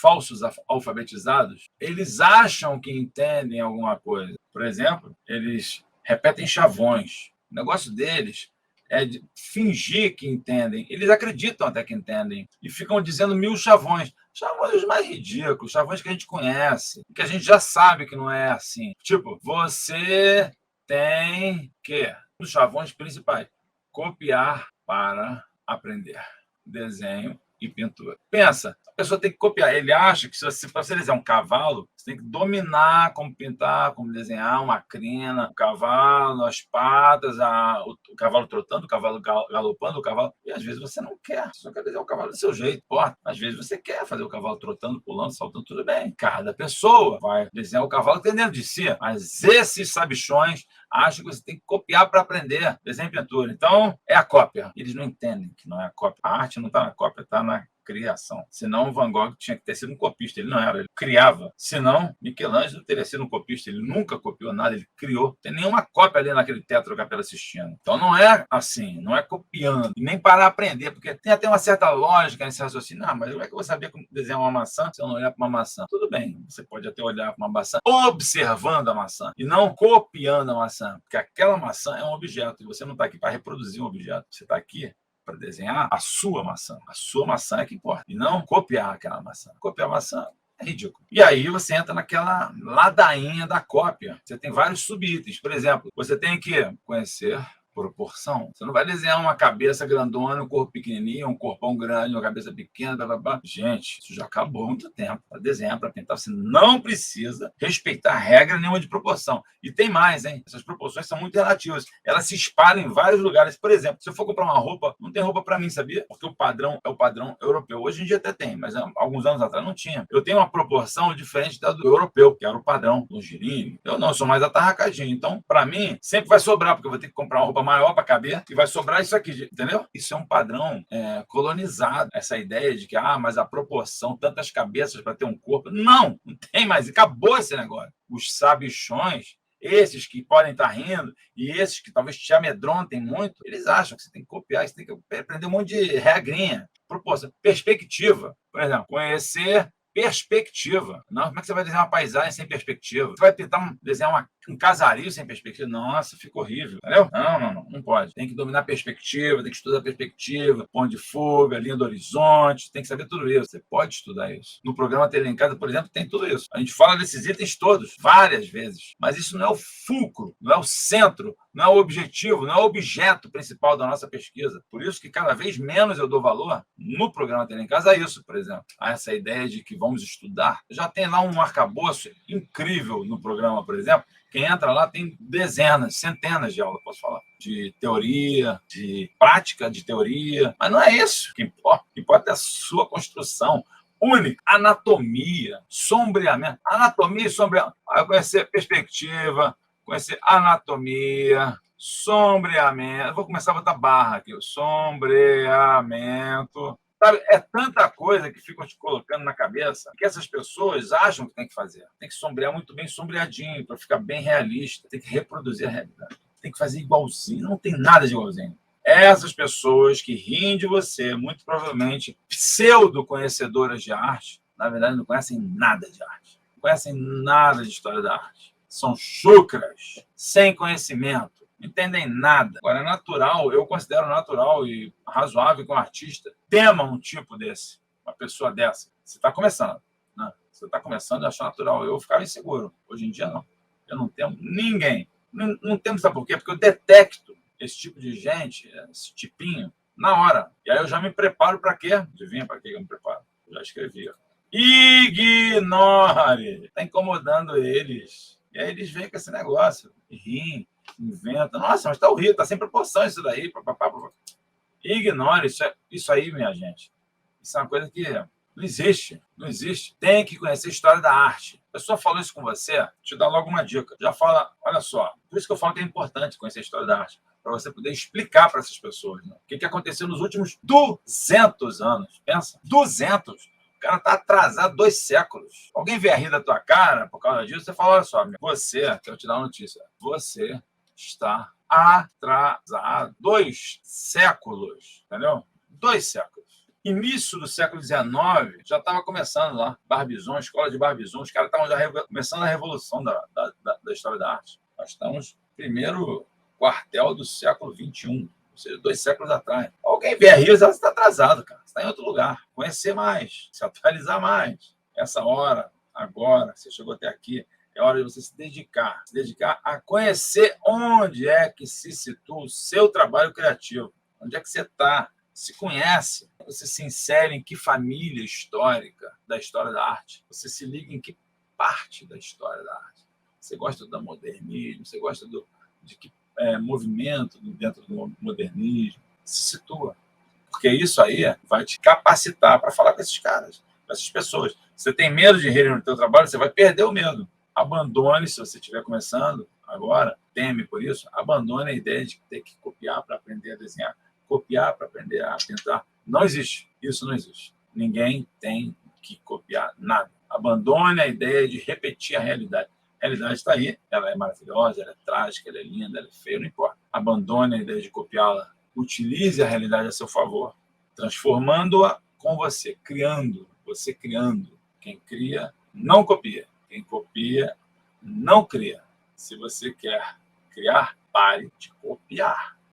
falsos alfabetizados, eles acham que entendem alguma coisa. Por exemplo, eles repetem chavões. O negócio deles é de fingir que entendem. Eles acreditam até que entendem e ficam dizendo 1000 chavões. Chavões os mais ridículos, chavões que a gente conhece, que a gente já sabe que não é assim. Tipo, você tem que, um dos chavões principais, copiar para aprender. Desenho e pintura. Pensa, a pessoa tem que copiar. Ele acha que se para você desenhar um cavalo, você tem que dominar como pintar, como desenhar uma crina, o cavalo, as patas, o cavalo trotando, o cavalo galopando, o cavalo. E às vezes você não quer, você só quer desenhar o cavalo do seu jeito. Pô, às vezes você quer fazer o cavalo trotando, pulando, saltando, tudo bem. Cada pessoa vai desenhar o cavalo que tem dentro de si. Mas esses sabichões acham que você tem que copiar para aprender desenho e pintura. Então, é a cópia. Eles não entendem que não é a cópia. A arte não está na cópia, está na criação. Senão, o Van Gogh tinha que ter sido um copista. Ele não era, ele criava. Senão, Michelangelo teria sido um copista. Ele nunca copiou nada, ele criou. Não tem nenhuma cópia ali naquele Teatro Capela Sistina. Então, não é assim, não é copiando, e nem para aprender, porque tem até uma certa lógica nesse raciocínio. Ah, mas como é que eu vou saber como desenhar uma maçã se eu não olhar para uma maçã? Tudo bem, você pode até olhar para uma maçã observando a maçã e não copiando a maçã, porque aquela maçã é um objeto e você não está aqui para reproduzir um objeto, você está aqui para desenhar a sua maçã. A sua maçã é que importa. E não copiar aquela maçã. Copiar a maçã é ridículo. E aí você entra naquela ladainha da cópia. Você tem vários subitens. Por exemplo, você tem que conhecer proporção. Você não vai desenhar uma cabeça grandona, um corpo pequenininho, um corpão grande, uma cabeça pequena, blá, blá, blá. Gente, isso já acabou há muito tempo. Para desenhar, para pintar, você não precisa respeitar regra nenhuma de proporção. E tem mais, hein? Essas proporções são muito relativas. Elas se espalham em vários lugares. Por exemplo, se eu for comprar uma roupa, não tem roupa para mim, sabia? Porque o padrão é o padrão europeu. Hoje em dia até tem, mas alguns anos atrás não tinha. Eu tenho uma proporção diferente da do europeu, que era o padrão longilíneo. Eu não, sou mais atarracadinho. Então, para mim, sempre vai sobrar, porque eu vou ter que comprar uma roupa maior para caber e vai sobrar isso aqui, entendeu? Isso é um padrão colonizado. Essa ideia de que, mas a proporção, tantas cabeças para ter um corpo. Não tem mais. Acabou esse negócio. Os sabichões, esses que podem estar rindo e esses que talvez te amedrontem muito, eles acham que você tem que copiar, você tem que aprender um monte de regrinha. Proporção, perspectiva. Por exemplo, conhecer perspectiva. Não, como é que você vai desenhar uma paisagem sem perspectiva? Você vai tentar desenhar um casario sem perspectiva? Nossa, fica horrível. Entendeu? Não pode. Tem que dominar a perspectiva, tem que estudar a perspectiva, ponto de fuga, linha do horizonte, tem que saber tudo isso. Você pode estudar isso. No programa Tele em Casa, por exemplo, tem tudo isso. A gente fala desses itens todos, várias vezes. Mas isso não é o fulcro, não é o centro, não é o objetivo, não é o objeto principal da nossa pesquisa. Por isso que cada vez menos eu dou valor no programa Tele em Casa a isso, por exemplo. A essa ideia de que vamos estudar. Já tem lá um arcabouço incrível no programa, por exemplo. Quem entra lá tem dezenas, centenas de aulas, posso falar, de teoria, de prática de teoria. Mas não é isso que importa. O que importa é a sua construção única. Anatomia, sombreamento. Anatomia e sombreamento. Conhecer perspectiva, conhecer anatomia, sombreamento. Vou começar a botar barra aqui. Sombreamento. Sabe, é tanta coisa que ficam te colocando na cabeça que essas pessoas acham que tem que fazer. Tem que sombrear muito bem sombreadinho para ficar bem realista. Tem que reproduzir a realidade. Tem que fazer igualzinho. Não tem nada de igualzinho. Essas pessoas que riem de você, muito provavelmente pseudo-conhecedoras de arte, na verdade não conhecem nada de arte. Não conhecem nada de história da arte. São chucras, sem conhecimento. Não entendem nada. Agora, é natural, eu considero natural e razoável que um artista tema um tipo desse, uma pessoa dessa. Você está começando, né? Você está começando, eu acho natural. Eu ficava inseguro. Hoje em dia, não. Eu não temo ninguém. Não temo, sabe por quê? Porque eu detecto esse tipo de gente, esse tipinho, na hora. E aí eu já me preparo para quê? Adivinha para que eu me preparo? Eu já escrevi. Ignore! Está incomodando eles. E aí eles vêm com esse negócio, riem, inventam. Nossa, mas está horrível, está sem proporção isso daí. Ignore isso aí, minha gente. Isso é uma coisa que não existe. Não existe. Tem que conhecer a história da arte. A pessoa falou isso com você, te dá logo uma dica. Já fala, olha só, por isso que eu falo que é importante conhecer a história da arte, para você poder explicar para essas pessoas, né? O que aconteceu nos últimos 200 anos. Pensa, 200. O cara está atrasado 2 séculos. Alguém vier rir da tua cara por causa disso, você fala, olha só, você, quero te dar uma notícia, você está atrasado 2 séculos, entendeu? 2 séculos. Início do século XIX, já estava começando lá, Barbizon, escola de Barbizon, os caras estavam já começando a revolução da história da arte. Nós estamos no primeiro quartel do século XXI, ou seja, 2 séculos atrás. Alguém vê a Rio, você está atrasado, cara. Você está em outro lugar. Conhecer mais, se atualizar mais. Essa hora, agora, você chegou até aqui, é hora de você se dedicar a conhecer onde é que se situa o seu trabalho criativo. Onde é que você está? Se conhece, você se insere em que família histórica da história da arte, você se liga em que parte da história da arte. Você gosta do modernismo, você gosta de que movimento dentro do modernismo, se situa. Porque isso aí vai te capacitar para falar com esses caras, com essas pessoas. Você tem medo de rir no teu trabalho, você vai perder o medo. Abandone, se você estiver começando agora, teme por isso, abandone a ideia de ter que copiar para aprender a desenhar, copiar para aprender a pintar. Não existe. Isso não existe. Ninguém tem que copiar nada. Abandone a ideia de repetir a realidade. A realidade está aí, ela é maravilhosa, ela é trágica, ela é linda, ela é feia, não importa. Abandone a ideia de copiá-la. Utilize a realidade a seu favor, transformando-a com você, criando, você criando. Quem cria, não copia. Quem copia, não cria. Se você quer criar, pare de copiar.